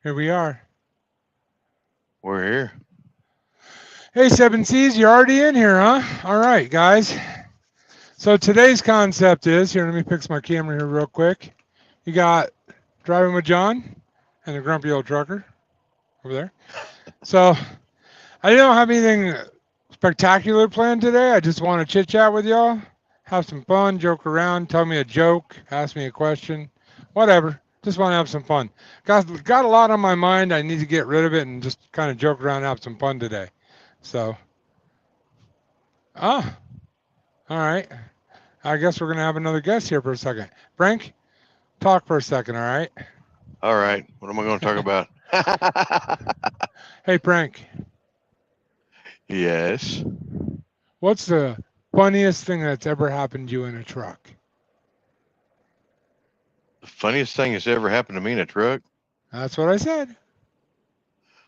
Here we are. We're here. Hey, 7Cs, you're already in here, huh? All right, guys. So today's concept is here. Let me fix my camera here real quick. You got driving with John and the grumpy old trucker over there. So I don't have anything spectacular planned today. I just want to chit chat with y'all, have some fun, joke around, tell me a joke, ask me a question, whatever. Just want to have some fun. Got a lot on my mind. I need to get rid of it and just kind of joke around and have some fun today. So, ah, all right. I guess we're going to have another guest here for a second. Frank, talk for a second, all right? All right. What am I going to talk about? Hey, Frank, Yes. what's the funniest thing that's ever happened to you in a truck? The funniest thing that's ever happened to me in a truck? That's what I said.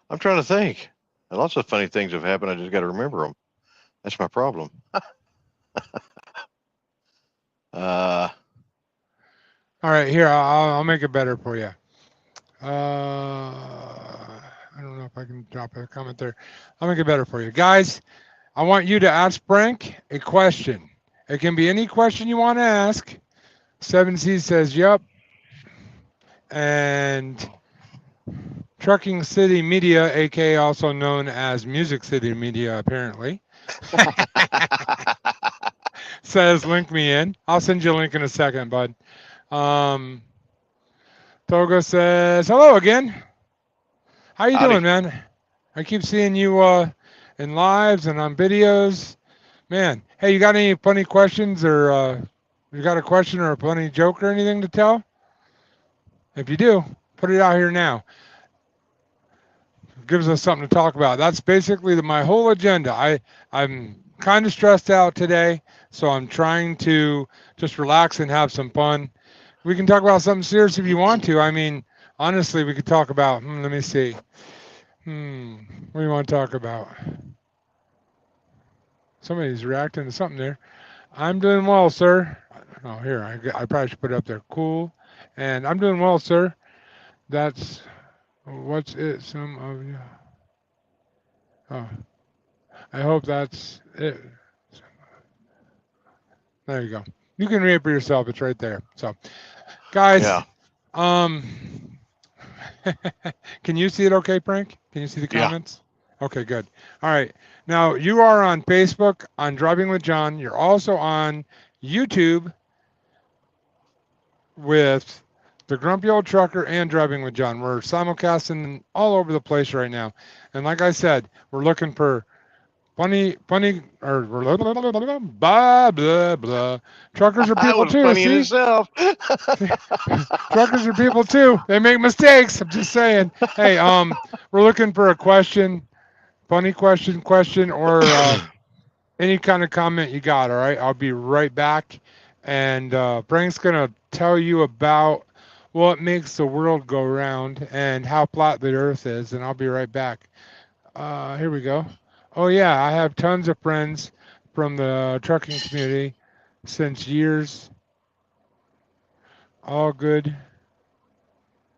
I'm trying to think. Lots of funny things have happened. I just got to remember them. That's my problem. Uh, All right, here, I'll make it better for you. I don't know if I can drop a comment there. I'll make it better for you. Guys, I want you to ask Frank a question. It can be any question you want to ask. 7C says, yep. And Trucking City Media, aka also known as Music City Media, apparently, says, link me in. I'll send you a link in a second, bud. Toga says, hello again. How you doing, howdy. man? I keep seeing you in lives and on videos. Man, hey, you got any funny questions or you got a question or a funny joke or anything to tell? If you do, put it out here now. Gives us something to talk about. That's basically my whole agenda. I'm kind of stressed out today, so I'm trying to just relax and have some fun. We can talk about something serious if you want to. I mean, honestly, we could talk about. Let me see. What do you want to talk about? Somebody's reacting to something there. I'm doing well, sir. Oh, here, I probably should put it up there. Cool. And I'm doing well, sir. That's what's it. Some of you. Oh, I hope that's it. There you go. You can read it for yourself. It's right there. So, guys, Yeah. um, can you see it okay, Frank? Can you see the Yeah. comments? Okay, good. All right. Now, you are on Facebook on Driving with John. You're also on YouTube with the Grumpy Old Trucker and Driving with John. We're simulcasting all over the place right now. And like I said, we're looking for funny, or blah, blah, blah. Truckers are That people was too, funny in see? itself. Truckers are people too. They make mistakes. I'm just saying. Hey, we're looking for a question, funny question, or any kind of comment you got. All right, I'll be right back, and Frank's gonna tell you about what makes the world go round and how flat the Earth is, and I'll be right back. Here we go. Oh yeah, I have tons of friends from the trucking community since years. All good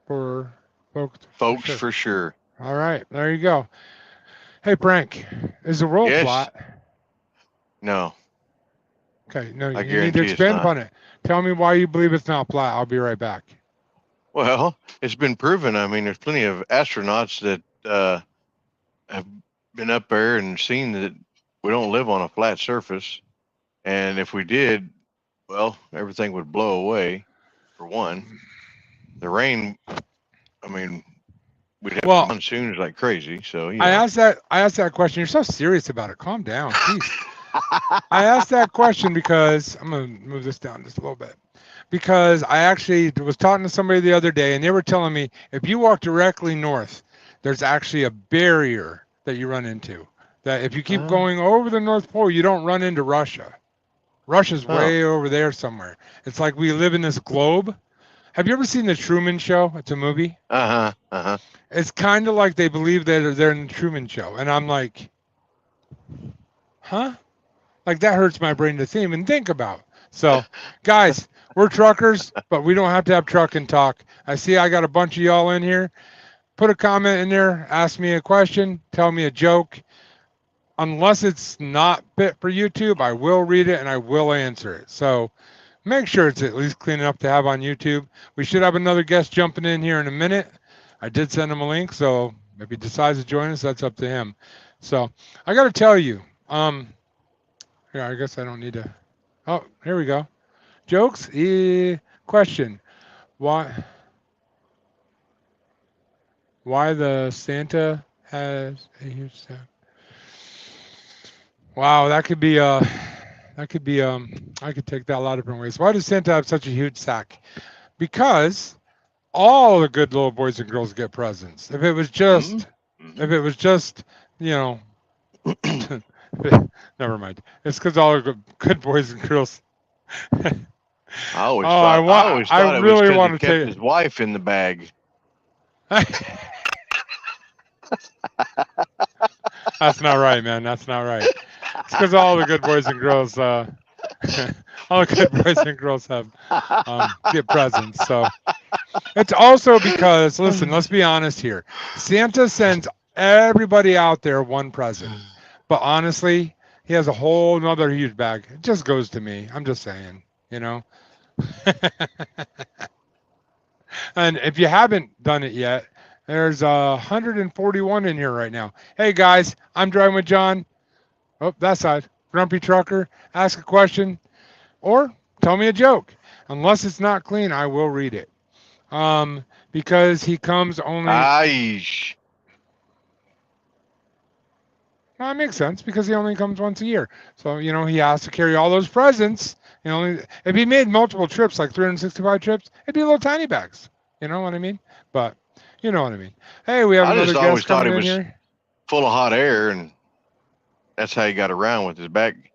for folks for Folks, sure. for sure. All right, there you go. Hey Frank, is the world Yes. flat? No. Okay, no, I you need to guarantee it's expand not. upon it. Tell me why you believe it's not flat. I'll be right back. Well, it's been proven. I mean, there's plenty of astronauts that have been up there and seen that we don't live on a flat surface. And if we did, well, everything would blow away, for one. The rain, I mean, we'd have Well, monsoons like crazy. So, I asked that question. You're so serious about it. Calm down. Jeez. I asked that question because I'm gonna move this down just a little bit. Because I actually was talking to somebody the other day and they were telling me if you walk directly north, there's actually a barrier that you run into. That if you keep uh, going over the North Pole, you don't run into Russia. Russia's oh, way over there somewhere. It's like we live in this globe. Have you ever seen the Truman Show? It's a movie. uh huh, uh huh. It's kind of like they believe that they're in the Truman Show, and I'm like, huh? Like that hurts my brain to even think about. So, guys, we're truckers, but we don't have to have trucking talk. I see I got a bunch of y'all in here. put a comment in there, ask me a question, tell me a joke. Unless it's not fit for YouTube, I will read it and I will answer it. So make sure it's at least clean enough to have on YouTube. We should have another guest jumping in here in a minute. I did send him a link, so if he decides to join us, that's up to him. So I got to tell you, yeah, I guess I don't need to. Oh, here we go. Jokes. Question: Why the Santa has a huge sack? Wow, that could be I could take that a lot of different ways. Why does Santa have such a huge sack? Because all the good little boys and girls get presents. If it was just, you know, never mind. It's because all the good boys and girls. I always thought it was because he kept his wife in the bag. That's not right, man. That's not right. It's because all the good boys and girls, all the good boys and girls have get presents. So it's also because, listen, let's be honest here. Santa sends everybody out there one present, but honestly, he has a whole nother huge bag. It just goes to me. I'm just saying, you know. And if you haven't done it yet, there's 141 in here right now. Hey guys, I'm driving with John. Oh, that side. Grumpy Trucker. Ask a question or tell me a joke. Unless it's not clean, I will read it. Because he comes only. Aish. Well, that makes sense because he only comes once a year. So, you know, he has to carry all those presents. You know, if he made multiple trips, like 365 trips, it'd be little tiny bags. You know what I mean? But you know what I mean. Hey, we have another guest coming in here. Full of hot air, and that's how he got around with his bag.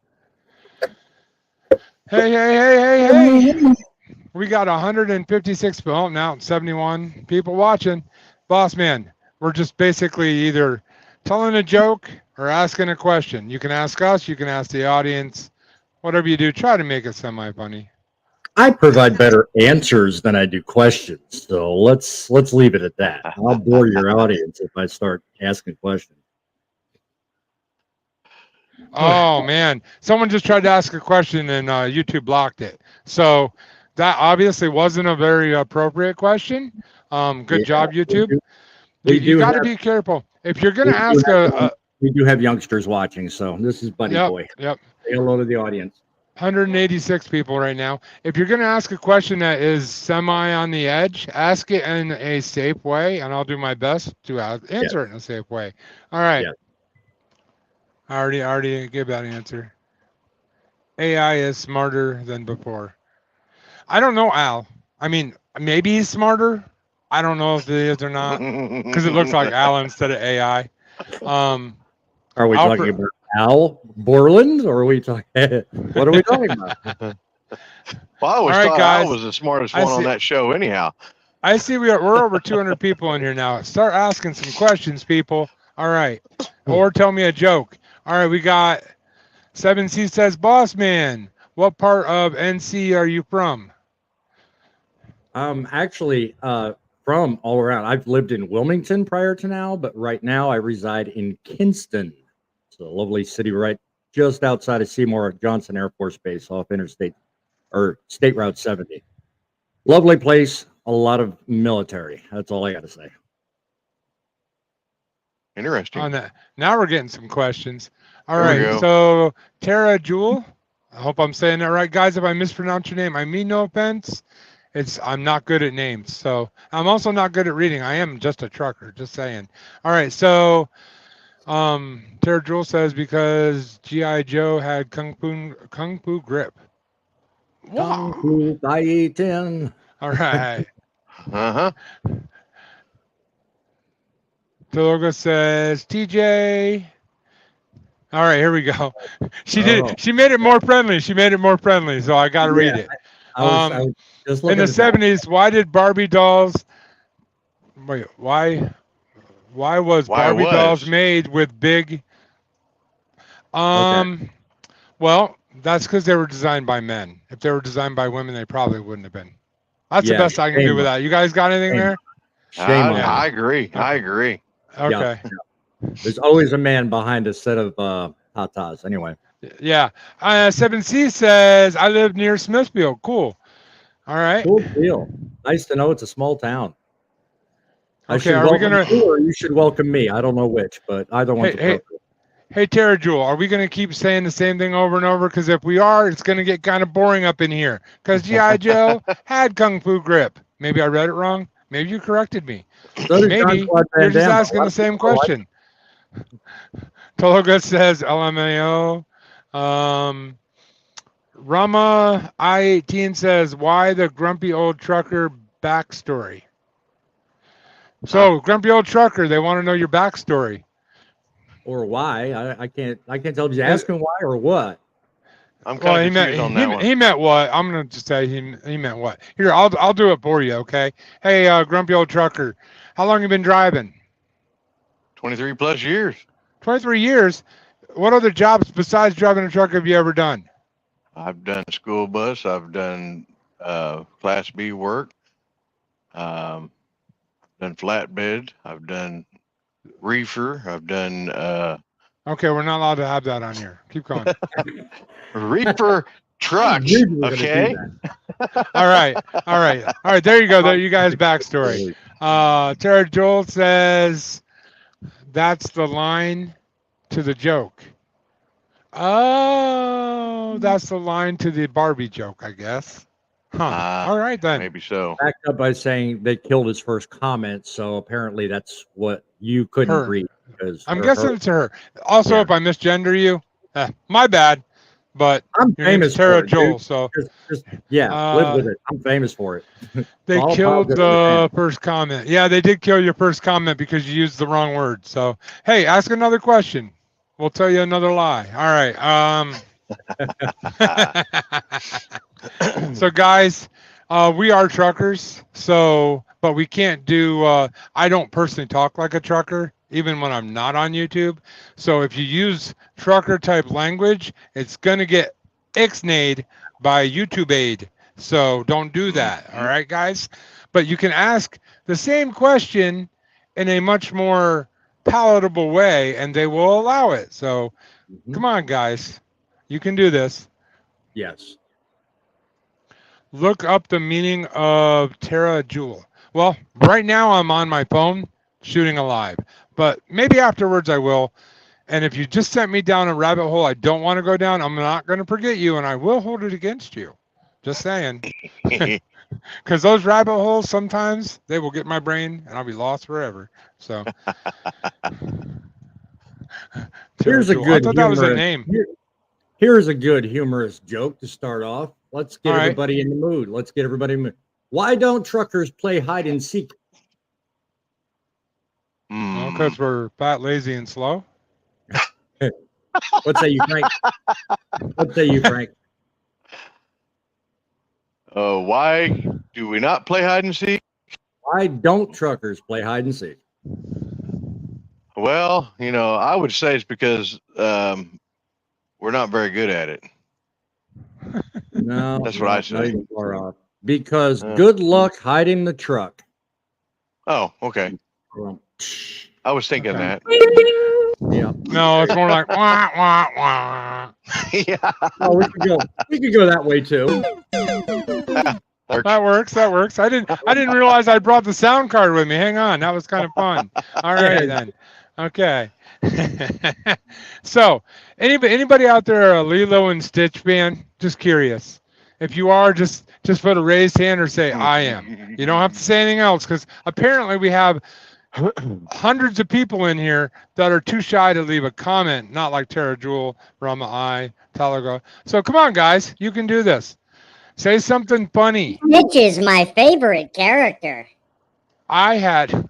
Hey. We got 156, well, now 71 people watching. Boss man, we're just basically either telling a joke or asking a question. You can ask us, you can ask the audience, whatever you do, try to make it semi-funny. I provide better answers than I do questions, so let's leave it at that. I'll bore your audience if I start asking questions. Oh man, someone just tried to ask a question and YouTube blocked it. So that obviously wasn't a very appropriate question. Good job, YouTube. You got to be careful if you're going to ask we do have youngsters watching, so this is Buddy Boy. Yep. Say hello to the audience. 186 people right now. If you're going to ask a question that is semi on the edge, ask it in a safe way, and I'll do my best to answer it in a safe way. All right. Yeah. I already gave that answer. AI is smarter than before. I don't know, Al. I mean, maybe he's smarter. I don't know if he is or not because it looks like Al instead of AI. Are we talking about Al Borland, or are we talking? What are we talking about? Well, I always thought Al was the smartest one on that show, anyhow. I see we're over 200 people in here now. Start asking some questions, people. All right, or tell me a joke. All right, we got 7C says, "Boss man, what part of NC are you from?" Actually, from all around. I've lived in Wilmington prior to now, but right now I reside in Kinston. It's a lovely city right just outside of Seymour Johnson Air Force Base off State Route 70. Lovely place, a lot of military. That's all I got to say. Interesting. On that. Now we're getting some questions. All right, so Tara Jewel, I hope I'm saying that right. Guys, if I mispronounce your name, I mean no offense. I'm not good at names, so I'm also not good at reading. I am just a trucker, just saying. All right, so Tara Jewel says because G.I. Joe had Kung Fu grip. Wow. Kung Fu Fighting. All right. Uh-huh. Teloga says TJ. All right, here we go. She did. She made it more friendly. So I got to read it. I was just in the 70s, why did Barbie dolls? Wait, why was Barbie dolls made with big? Well, that's because they were designed by men. If they were designed by women, they probably wouldn't have been. That's the best I can do with that. You guys got anything there? Shame on I you. agree. I agree. Okay. There's always a man behind a set of tatas. Anyway. Yeah. 7C says, I live near Smithfield. Cool. All right. Cool deal. Nice to know it's a small town. I Okay, should are we welcome gonna- you, or you should welcome me. I don't know which, but either one's Hey, appropriate. Hey, Tara Jewel, are we going to keep saying the same thing over and over? Because if we are, it's going to get kind of boring up in here. Because G.I. Joe had Kung Fu grip. Maybe I read it wrong. Maybe you corrected me. So did Maybe Jean-Claude Van you're just Damme. asking the same question. Tologa says LMAO. Rama I-18 says, why the grumpy old trucker backstory? So, grumpy old trucker, they want to know your backstory. Or why? I can't tell. Did you ask him why or what? I'm kind of confused on that one. He meant what? I'm gonna just say he meant what. Here, I'll do it for you, okay? Hey, grumpy old trucker, how long you been driving? 23 plus years. 23 years. What other jobs besides driving a truck have you ever done? I've done school bus. I've done Class B work. Done flatbed. I've done reefer. I've done Okay, we're not allowed to have that on here. Keep going. reefer trucks. knew you were gonna do Okay. All right. There you go. There you guys' backstory. Tara Joel says that's the line to the joke. Oh, that's the line to the Barbie joke, I guess. Huh. All right then. Maybe so. Backed up by saying they killed his first comment, so apparently that's what you couldn't Her. read. Because I'm guessing it's her. Also, Yeah. if I misgender you, my bad. But I'm your name's famous Tara for it, Joel, dude. so Just live with it. I'm famous for it. they I'll killed apologize. the first comment. Yeah, they did kill your first comment because you used the wrong word. So, hey, ask another question. We'll tell you another lie. All right. So, guys, we are truckers. So, but we can't do. I don't personally talk like a trucker, even when I'm not on YouTube. So, if you use trucker type language, it's gonna get ixnayed by YouTube aid. So, don't do that. All right, guys. But you can ask the same question in a much more palatable way, and they will allow it. So, come on, guys, you can do this. Yes. Look up the meaning of Terra Jewel. Well, right now I'm on my phone shooting a live, but maybe afterwards I will. And if you just sent me down a rabbit hole I don't want to go down, I'm not going to forget you, and I will hold it against you. Just saying. Because those rabbit holes, sometimes they will get my brain, and I'll be lost forever. So. Here's a Jewel. good I thought that was a humorous- name. Here's a good humorous joke to start off. Let's get All right. everybody in the mood. Let's get everybody in the mood. Why don't truckers play hide and seek? Because we're fat, lazy, and slow. What say you, Frank? What say you, Frank? Why do we not play hide and seek? Why don't truckers play hide and seek? Well, I would say it's because we're not very good at it. No, That's what I say. not even far off. Because good luck hiding the truck. Oh, okay. Well, I was thinking Okay. that. yeah. No, it's more like wah wah wah. Yeah. Oh, we could go that way too. That works. I didn't realize I brought the sound card with me. Hang on, that was kind of fun. All right then. Okay. So, anybody out there a Lilo and Stitch fan? Just curious. If you are, just put a raised hand or say I am. You don't have to say anything else because apparently we have hundreds of people in here that are too shy to leave a comment. Not like Tara Jewel, Rama I, Talaga. So come on, guys, you can do this. Say something funny. Mitch is my favorite character. I had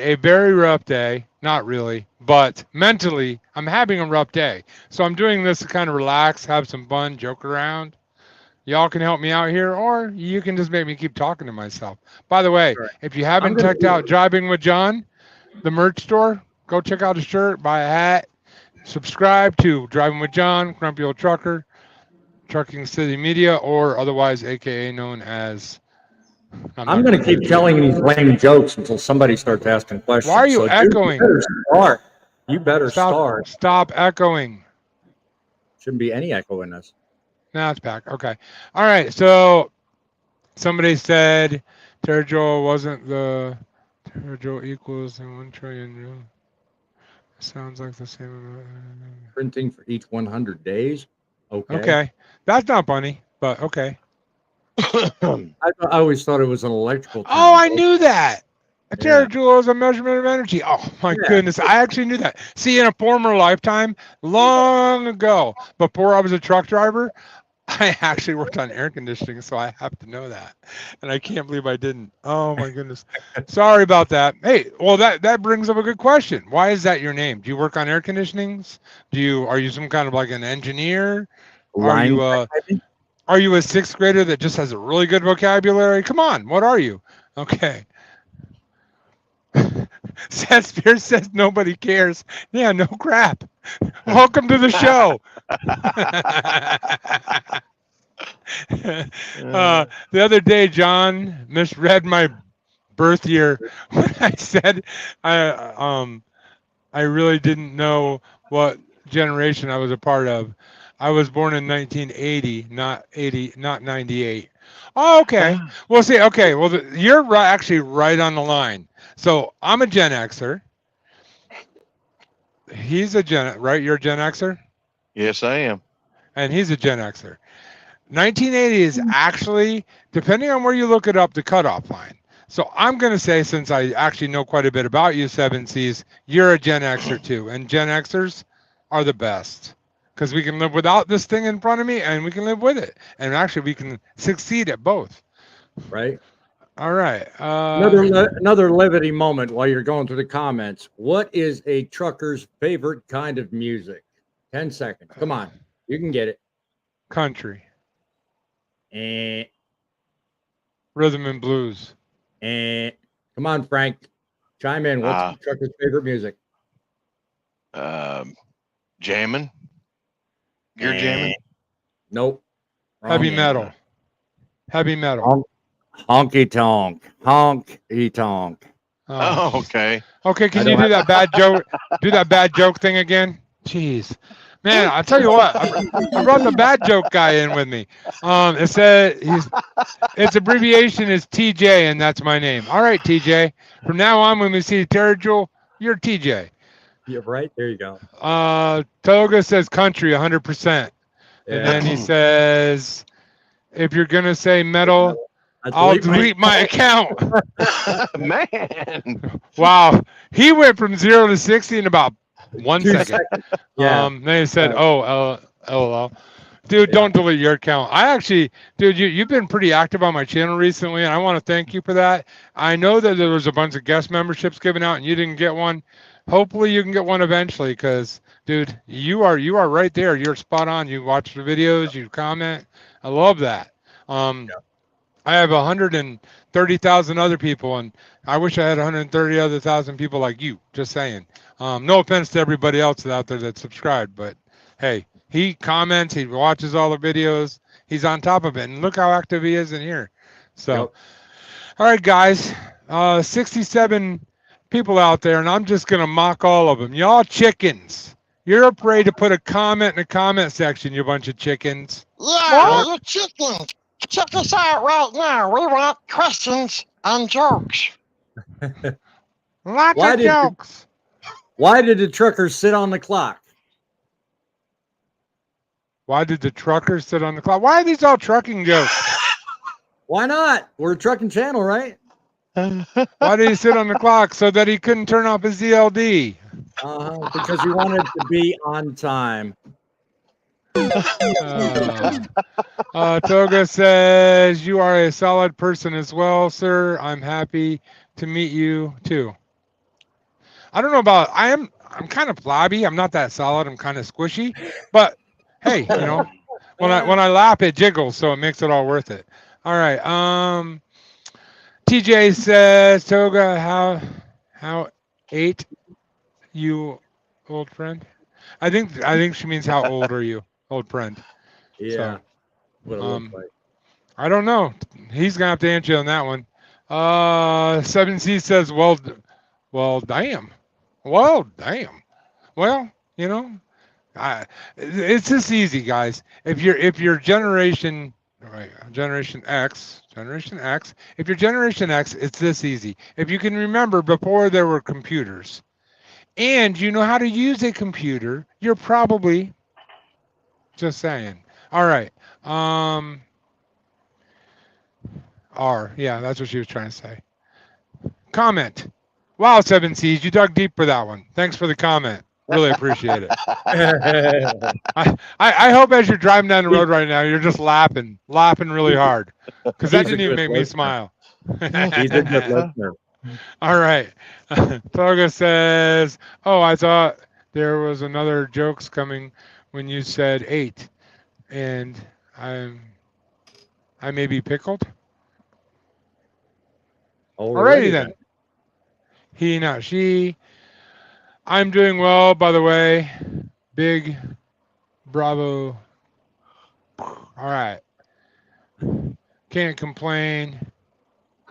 a very rough day. Not really, but mentally, I'm having a rough day. So I'm doing this to kind of relax, have some fun, joke around. Y'all can help me out here, or you can just make me keep talking to myself. By the way, Sure. if you haven't checked out Driving with John, the merch store, go check out a shirt, buy a hat, subscribe to Driving with John, Grumpy Old Trucker, Trucking City Media, or otherwise AKA known as I'm going to keep telling these lame jokes until somebody starts asking questions. Why are you So, dude, echoing? You better start. Stop echoing. Shouldn't be any echo in this. Now it's back. Okay. All right. So somebody said pterodactyl wasn't the pterodactyl equals in 1 trillion. Sounds like the same. Printing for each 100 days. Okay. Okay. That's not funny, but okay. I always thought it was an electrical term. Oh, I knew that. A Yeah. terajoule is a measurement of energy. Oh my Yeah. goodness. I actually knew that. See, in a former lifetime, long ago, before I was a truck driver, I actually worked on air conditioning, so I have to know that. And I can't believe I didn't. Oh my goodness. Sorry about that. Hey, well that brings up a good question. Why is that your name? Do you work on air conditionings? Are you some kind of like an engineer? Are you are you a 6th grader that just has a really good vocabulary? Come on, what are you? Okay. Seth Spears says nobody cares. Yeah, no crap. Welcome to the show. The other day, John misread my birth year when I said I really didn't know what generation I was a part of. I was born in 1980, not 98. Oh, okay. Well, see, okay. Well, you're actually right on the line. So I'm a Gen Xer. He's a right? You're a Gen Xer? Yes, I am. And he's a Gen Xer. 1980 is actually, depending on where you look it up, the cutoff line. So I'm going to say, since I actually know quite a bit about you, 7Cs, you're a Gen Xer too. And Gen Xers are the best. Because we can live without this thing in front of me, and we can live with it. And actually, we can succeed at both. Right. All right. Another levity moment while you're going through the comments. What is a trucker's favorite kind of music? 10 seconds. Come on. You can get it. Country. Eh. Rhythm and blues. Come on, Frank. Chime in. What's the trucker's favorite music? Jamming. You're jamming? Nope. Heavy metal. Heavy metal. Honky tonk. Honky tonk. Oh, okay. Okay, can you do that bad joke? Do that bad joke thing again? Jeez. Man, I'll tell you what. I brought the bad joke guy in with me. It said its abbreviation is TJ, and that's my name. All right, TJ. From now on, when we see pterodactyl, you're TJ. Yeah, right. There you go. Toga says country 100%. Yeah. And then he says, if you're going to say metal, I'll delete my account. Man. Wow. He went from 0 to 60 in about 1 second. Yeah. Then he said, oh, LOL. Dude, don't delete your account. I actually, dude, you've been pretty active on my channel recently, and I want to thank you for that. I know that there was a bunch of guest memberships given out, and you didn't get one. Hopefully you can get one eventually, because, dude, you are right there. You're spot on. You watch the videos, you comment. I love that. I have 130,000 other people, and I wish I had 130 other thousand people like you. Just saying. No offense to everybody else out there that subscribed, but hey, he comments, he watches all the videos, he's on top of it, and look how active he is in here. So, all right, guys, 67 people out there, and I'm just gonna mock all of them. Y'all chickens. You're afraid to put a comment in the comment section, you bunch of chickens. Yeah, you chickens. Check us out right now. We want questions and jokes. Lots of jokes. Why did the trucker sit on the clock? Why did the trucker sit on the clock? Why are these all trucking jokes? Why not? We're a trucking channel, right? Why did he sit on the clock? So that he couldn't turn off his ZLD. Because he wanted to be on time. Toga says, you are a solid person as well, sir. I'm happy to meet you too. I don't know about, I'm kind of flabby. I'm not that solid. I'm kind of squishy, but hey, you know, when I laugh, it jiggles, so it makes it all worth it. All right. TJ says, Toga, how 8 you, old friend? I think she means how old are you, old friend? Yeah. So, I don't know. He's gonna have to answer you on that one. 7C says, well, damn. Well, damn. Well, you know, it's just easy, guys. If you're generation, right, Generation X, if you're Generation X, it's this easy. If you can remember before there were computers, and you know how to use a computer, you're probably just saying. All right. Yeah, that's what she was trying to say. Comment. Wow, 7Cs, you dug deep for that one. Thanks for the comment. Really appreciate it. I hope as you're driving down the road right now, you're just laughing really hard, because that He's a didn't even good make me listener. smile. He's a good listener. All right. Toga says, oh, I thought there was another jokes coming when you said 8, and I may be pickled. Alrighty then. He, not she. I'm doing well, by the way. Big bravo. All right. Can't complain.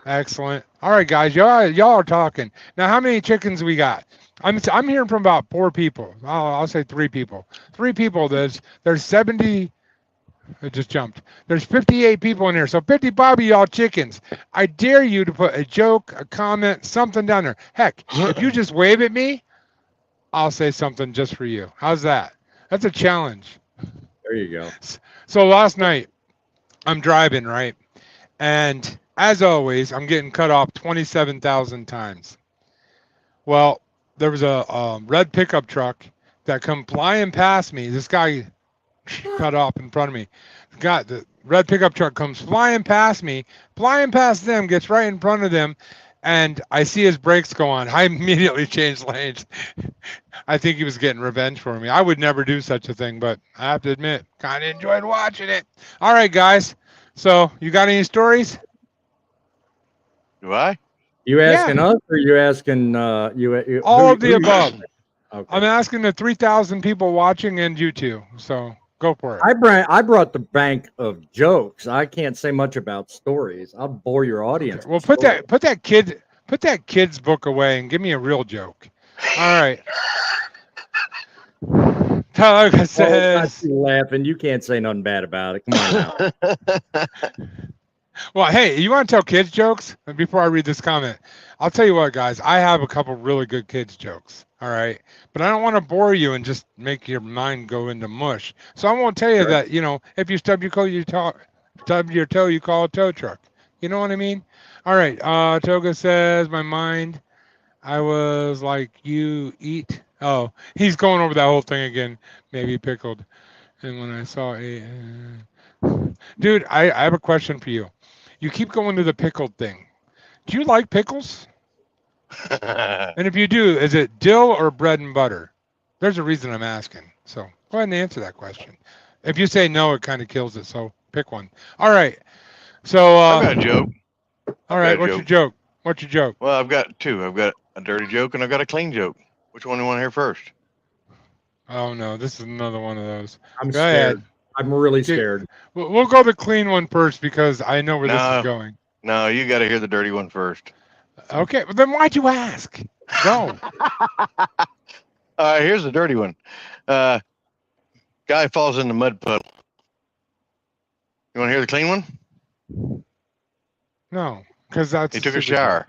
Excellent. All right, guys. Y'all are talking. Now, how many chickens we got? I'm hearing from about 4 people. I'll say 3 people. 3 people. There's 70. It just jumped. There's 58 people in here. So 55 of y'all chickens. I dare you to put a joke, a comment, something down there. Heck, if you just wave at me, I'll say something just for you. How's that? That's a challenge. There you go. So last night, I'm driving, right? And as always, I'm getting cut off 27,000 times. Well, there was a red pickup truck that come flying past me. This guy cut off in front of me. The red pickup truck comes flying past me, flying past them, gets right in front of them, and I see his brakes go on. I immediately changed lanes. I think he was getting revenge for me. I would never do such a thing, but I have to admit, kind of enjoyed watching it. All right, guys. So, you got any stories? Do I? You asking us, or you asking you? All of the above. Okay. I'm asking the 3,000 people watching and you two. So, go for it. I brought the bank of jokes. I can't say much about stories. I'll bore your audience. Okay. Well, put that kid's book away and give me a real joke. All right. Toga says, you laughing. You can't say nothing bad about it. Come on now. well, hey, you want to tell kids jokes? And before I read this comment, I'll tell you what, guys. I have a couple really good kids jokes. All right, but I don't want to bore you and just make your mind go into mush. So I won't tell you that. You know, if you stub your toe, you call a tow truck. You know what I mean? All right. Toga says, my mind. I was like, you eat. Oh, he's going over that whole thing again. Maybe pickled. And when I saw dude, I have a question for you. You keep going to the pickled thing. Do you like pickles? And if you do, is it dill or bread and butter? There's a reason I'm asking. So go ahead and answer that question. If you say no, it kind of kills it. So pick one. All right. So I've got a joke. All right. What's your joke? What's your joke? Well, I've got 2. I've got a dirty joke and I've got a clean joke. Which one do you want to hear first? Oh no, this is another one of those. I'm Go scared. ahead. I'm really scared. We'll go the clean one first because I know where this is going. No, you got to hear the dirty one first. Okay, well, then why'd you ask? Go. Here's the dirty one. Guy falls in the mud puddle. You want to hear the clean one? No, because that's. He took a shower.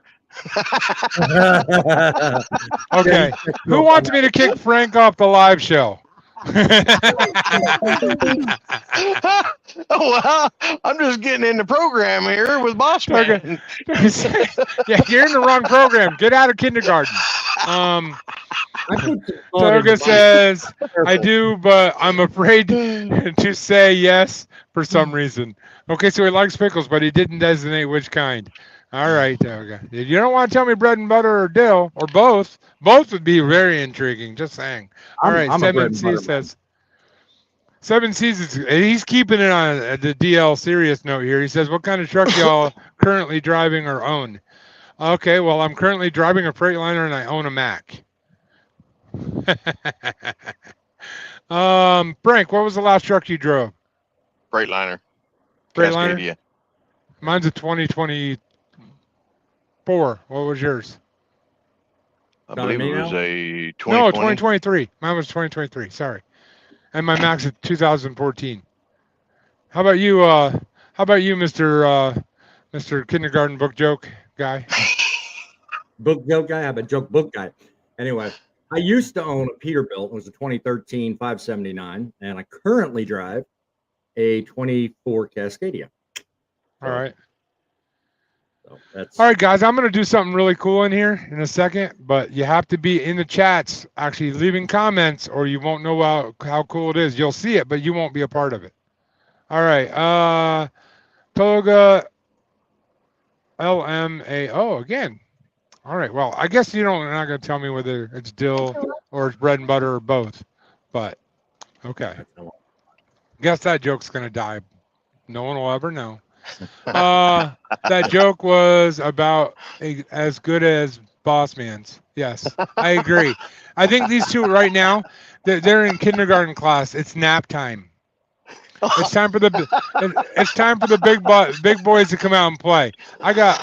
Okay. Who wants me to kick Frank off the live show? Well, I'm just getting in the program here with Boss Man. Yeah, you're in the wrong program. Get out of kindergarten. Toga says, I do, but I'm afraid to say yes for some reason. Okay, so he likes pickles, but he didn't designate which kind. All right, Toga. You don't want to tell me bread and butter or dill, or both. Both would be very intriguing, just saying. All right, 7C says. 7C's, he's keeping it on the DL serious note here. He says, what kind of truck y'all currently driving or own? Okay, well, I'm currently driving a Freightliner and I own a Mac. Frank, what was the last truck you drove? Freightliner. Freightliner? Cascadia. Mine's a 2024. What was yours? I Got believe me it was now? a No, 2020. 2023. Mine was 2023. Sorry. And my max is 2014. How about you? Mr. Kindergarten book joke guy? Book joke guy. I'm a joke book guy. Anyway, I used to own a Peterbilt. It was a 2013 579, and I currently drive a 24 Cascadia. All right. So that's All right, guys. I'm gonna do something really cool in here in a second, but you have to be in the chats, actually leaving comments, or you won't know how cool it is. You'll see it, but you won't be a part of it. All right. Toga LMAO again. All right. Well, I guess you're not going to tell me whether it's dill or it's bread and butter or both, but okay. Guess that joke's going to die. No one will ever know. That joke was about as good as Boss Man's. Yes, I agree. I think these two right now, they're in kindergarten class. It's nap time. It's time for the big boys to come out and play. I got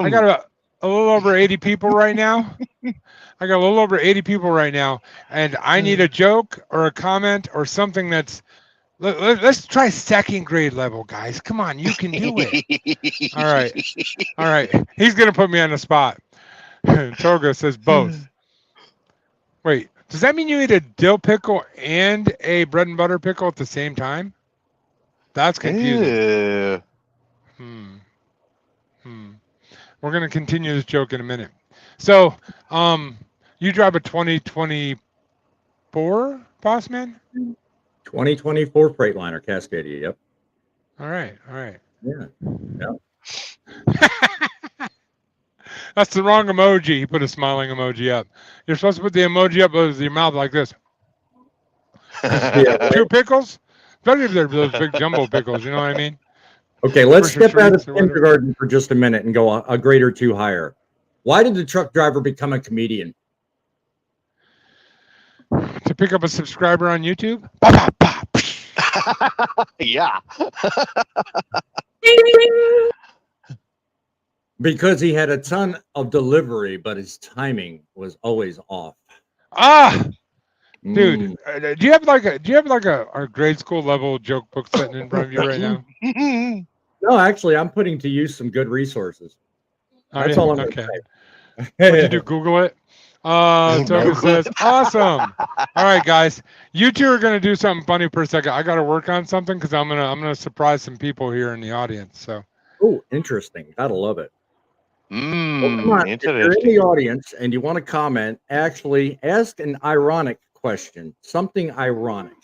a little over 80 people right now. I got a little over 80 people right now, and I need a joke or a comment or something that's. Let's try second grade level, guys. Come on, you can do it. All right. He's gonna put me on the spot. Toga says both. Wait, does that mean you eat a dill pickle and a bread and butter pickle at the same time? That's confusing. Yeah. We're gonna continue this joke in a minute. So, you drive a 2024 Boss Man? 2024 Freightliner Cascadia. Yep. All right. Yeah. That's the wrong emoji. He put a smiling emoji up. You're supposed to put the emoji up with your mouth like this. Yeah. Two pickles? Especially if they're those big jumbo pickles, you know what I mean? Okay, let's Versus step out of treats or whatever. kindergarten for just a minute and go a grade or two higher. Why did the truck driver become a comedian? To pick up a subscriber on YouTube? Yeah. Because he had a ton of delivery, but his timing was always off. Dude, do you have like a grade school level joke book sitting in front of you right now? No, actually, I'm putting to use some good resources. That's all I'm okay. going to What'd you say. do? Google it. Toga says, awesome. All right, guys, you two are gonna do something funny for a second. I got to work on something because I'm gonna surprise some people here in the audience. So. Oh, interesting. Gotta love it. Well, come on. If you're in Interesting. the audience and you want to comment, actually ask an ironic question, something ironic,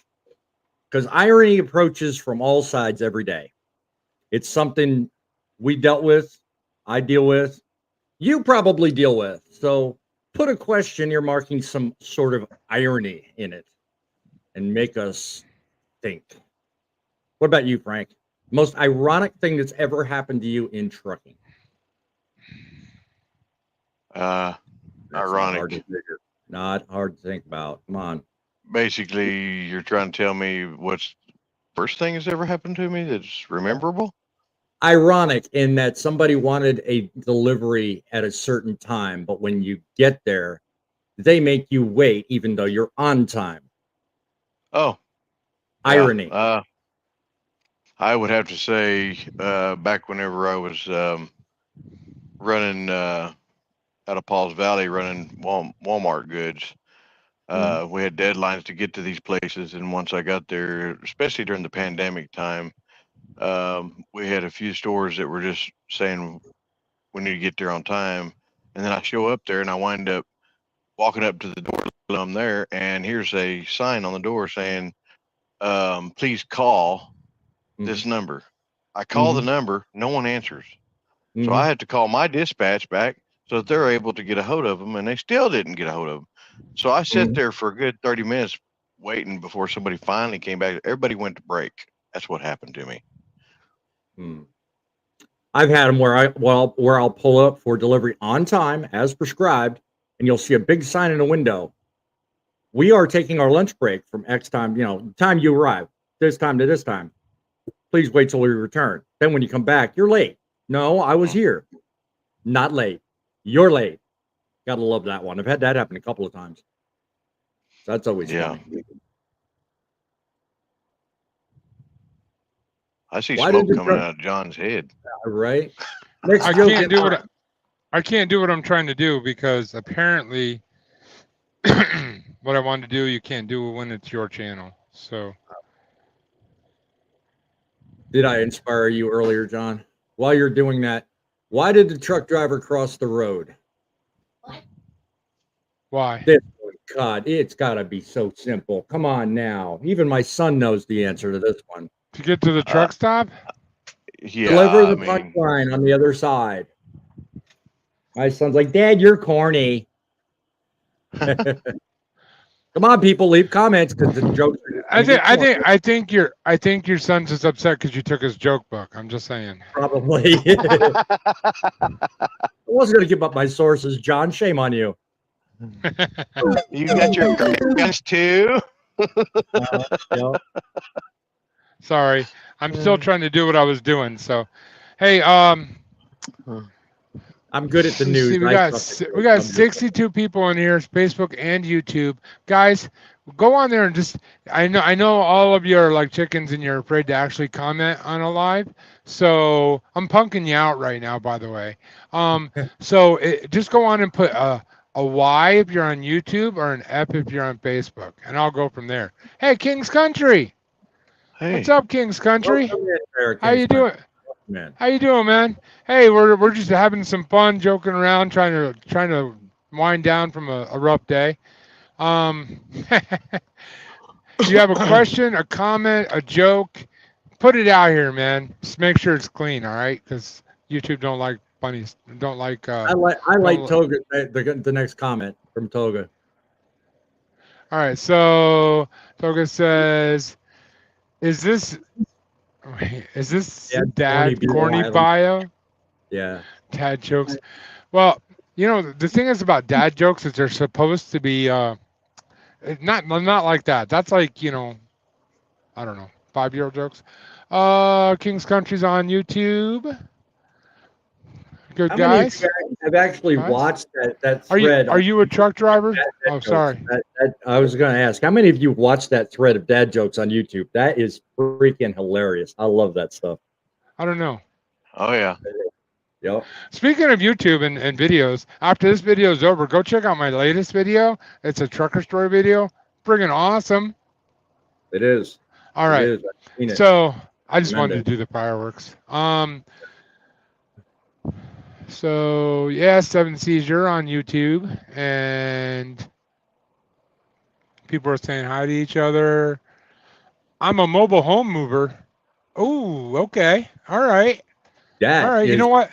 because irony approaches from all sides every day. It's something we dealt with, I deal with, you probably deal with. So put a question earmarking some sort of irony in it and make us think. What about you, Frank? Most ironic thing that's ever happened to you in trucking? That's Ironic. Not hard to think about. Come on. Basically, you're trying to tell me what's first thing that's ever happened to me that's rememberable? Ironic in that somebody wanted a delivery at a certain time, but when you get there, they make you wait even though you're on time. Oh. Irony. I would have to say back whenever I was running out of Paul's Valley, running Walmart goods, we had deadlines to get to these places. And once I got there, especially during the pandemic time, we had a few stores that were just saying we need to get there on time. And then I show up there and I wind up walking up to the door. I'm there, and here's a sign on the door saying, please call this number. I call the number, no one answers. So I had to call my dispatch back so that they're able to get a hold of them, and they still didn't get a hold of them. So I sat there for a good 30 minutes waiting before somebody finally came back. Everybody went to break. That's what happened to me. I've had them where I'll pull up for delivery on time as prescribed, and you'll see a big sign in the window. We are taking our lunch break from X time, time you arrive, this time to this time. Please wait till we return. Then when you come back, you're late. No, I was here. Not late. You're late. Gotta love that one. I've had that happen a couple of times. So that's always funny. I see Why smoke did the coming truck- out of John's head. Right? Next I joke can't in- do what I'm trying to do because apparently what I want to do you can't do when it's your channel. So Did I inspire you earlier, John? While you're doing that, why did the truck driver cross the road? why? God, it's got to be so simple. Come on now. Even my son knows the answer to this one. To get to the truck stop? Yeah, Deliver the I mean, punchline on the other side. My son's like, Dad, you're corny. Come on, people, leave comments because the joke. I think your son's just upset because you took his joke book. I'm just saying. Probably. I wasn't going to give up my sources, John. Shame on you. you got your guns too. Yep. Sorry, I'm still trying to do what I was doing. So, hey, I'm good at the let's news. see, we got 62 people in here, it's Facebook and YouTube. Guys, go on there and just I know all of you are like chickens and you're afraid to actually comment on a live. So I'm punking you out right now, by the way. Just go on and put a Y if you're on YouTube or an F if you're on Facebook, and I'll go from there. Hey, King's Country. Hey, What's up, King's Country? How you doing? Man. How you doing, man? Hey, we're just having some fun, joking around, trying to wind down from a rough day. You have a question, a comment, a joke, put it out here, man. Just make sure it's clean, all right? Because YouTube don't like bunnies. Don't like. I like Toga. The next comment from Toga. All right, so Toga says, "Is this dad corny bio? Yeah. Dad jokes. Well, the thing is about dad jokes is they're supposed to be not like that. That's like, I don't know, 5-year-old jokes. King's Country's on YouTube. Good guys. I've actually watched that Are thread. Are you a truck driver? Oh, sorry. I was going to ask, how many of you watched that thread of dad jokes on YouTube? That is freaking hilarious. I love that stuff. I don't know. oh yeah. Yep. Speaking of YouTube and videos, after this video is over, go check out my latest video. It's a trucker story video. Friggin' awesome. It is. All right. It is. I've seen it. So I just wanted to do the fireworks. So yeah, 7Cs, you're on YouTube, and people are saying hi to each other. I'm a mobile home mover. Oh, okay. All right. All right. You know what?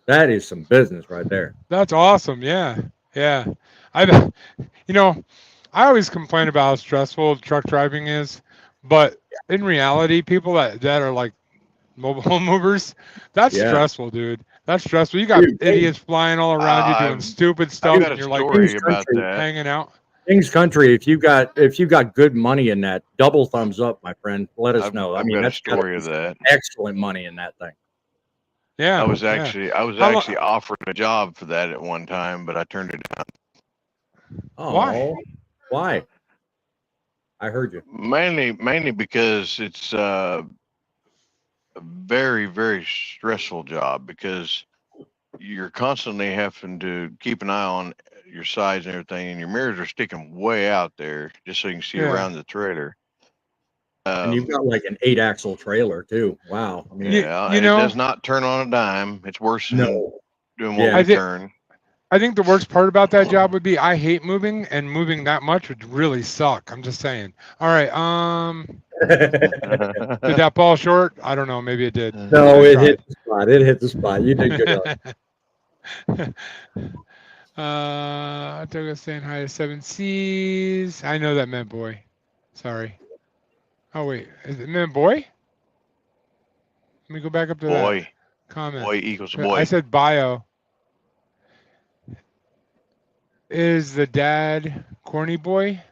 That is some business right there. That's awesome. Yeah. Yeah. I always complain about how stressful truck driving is, but in reality, people that are like mobile home movers, that's stressful, dude. That's stressful. You got idiots flying all around you doing stupid stuff, and you're like hanging out. King's Country, if you got good money in that, double thumbs up, my friend. Let us know. I've got a story of that. Excellent money in that thing. Yeah. I was actually offered a job for that at one time, but I turned it down. Oh, why? Why? I heard you. Mainly because it's a very, very stressful job because you're constantly having to keep an eye on your sides and everything, and your mirrors are sticking way out there just so you can see around the trailer. And you've got like an 8-axle trailer too. Wow. I mean, it does not turn on a dime. It's worse than doing what we turn. I think the worst part about that job would be I hate moving, and moving that much would really suck. I'm just saying. All right. Did that fall short? I don't know. Maybe it did. No, it hit the spot. It hit the spot. You did good. I took us saying hi to 7Cs. I know that meant boy. Sorry. Oh wait, is it meant boy? Let me go back up to that comment. Boy equals boy. I said bio. Is the dad corny boy?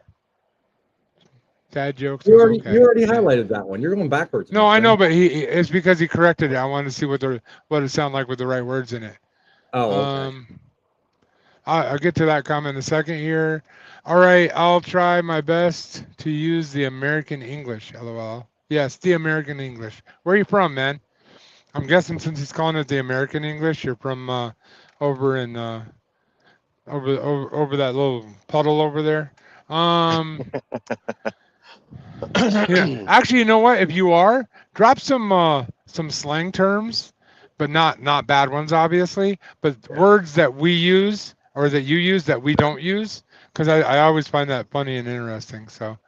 Dad jokes. You was already okay. you already highlighted that one. You're going backwards. No, my I know, friend. but it's because he corrected it. I wanted to see what it sounded like with the right words in it. Oh, okay. I'll get to that comment in a second here. All right, I'll try my best to use the American English. LOL. Yes, the American English. Where are you from, man? I'm guessing since he's calling it the American English, you're from over in over that little puddle over there. Yeah. Actually, you know what? If you are, drop some slang terms, but not bad ones, obviously. But words that we use or that you use that we don't use, because I always find that funny and interesting. So,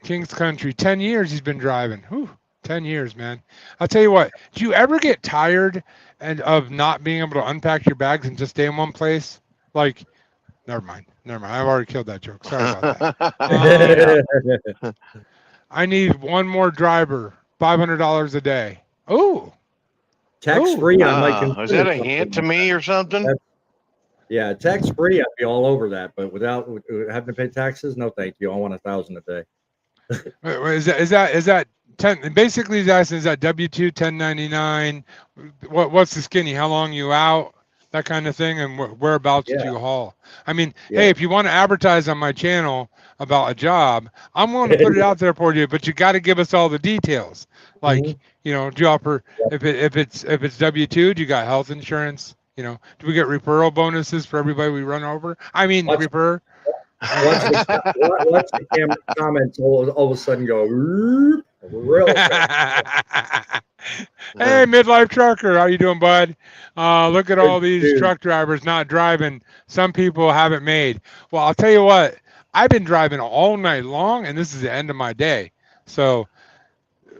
King's Country, 10 years he's been driving. Whew, 10 years, man. I'll tell you what. Do you ever get tired of not being able to unpack your bags and just stay in one place? Like, never mind. I've already killed that joke. Sorry about that. I need one more driver. $500 a day. Oh, Tax free. I might is that consider a something hint to like me or something? that. Yeah, tax free. I'd be all over that, but without having to pay taxes, no, thank you. I want $1,000 a day. wait, is that 10? Basically, he's asking, is that W-2, 1099? What's the skinny? How long you out? That kind of thing, and whereabouts did you haul? I mean, hey, if you want to advertise on my channel about a job, I'm willing to put it out there for you, but you got to give us all the details. Like, you know, do you offer if it's W-2, do you got health insurance? You know, do we get referral bonuses for everybody we run over? I mean, refer. Watch the camera comments all of a sudden go real fast. Hey, midlife trucker, how you doing, bud? Look at all these truck drivers not driving. Some people haven't made. Well, I'll tell you what. I've been driving all night long, and this is the end of my day. So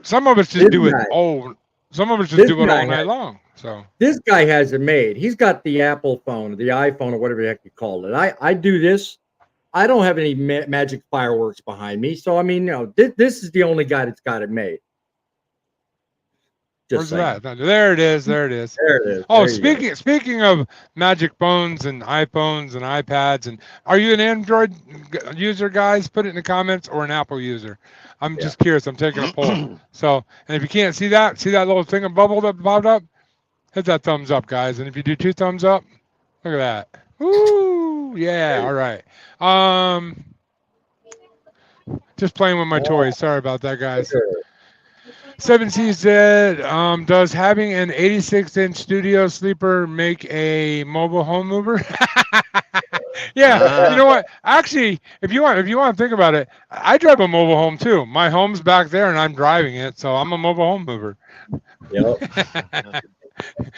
some of us just do it all. Some of us just do it all night long. So this guy has it made. He's got the Apple phone, the iPhone, or whatever the heck you call it. I do this. I don't have any magic fireworks behind me. So, I mean, you know, this is the only guy that's got it made. Where's that? There it is. There it is. There it is. Oh, speaking of magic phones and iPhones and iPads, and are you an Android user, guys? Put it in the comments, or an Apple user. I'm just curious. I'm taking a poll. So, and if you can't see that little thing of bubble that popped up, hit that thumbs up, guys. And if you do 2 thumbs up, look at that. Woo! Yeah. All right. Just playing with my toys. Sorry about that, guys. 7C said, does having an 86-inch studio sleeper make a mobile home mover? Yeah, you know what? Actually, if you want to think about it, I drive a mobile home too. My home's back there, and I'm driving it, so I'm a mobile home mover. Yep.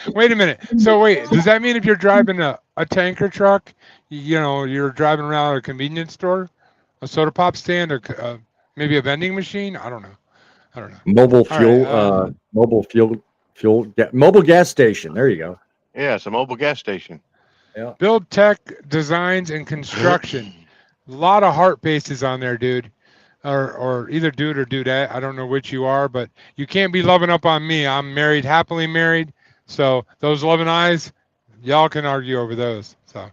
Wait a minute. So wait, does that mean if you're driving a tanker truck, you know, you're driving around a convenience store, a soda pop stand, or maybe a vending machine? I don't know. Mobile fuel, mobile gas station. There you go. Yeah, it's a mobile gas station. Yeah. Build tech, designs, and construction. A lot of heart faces on there, dude. Or either dude or dudette. I don't know which you are, but you can't be loving up on me. I'm married, happily married. So those loving eyes, y'all can argue over those. So.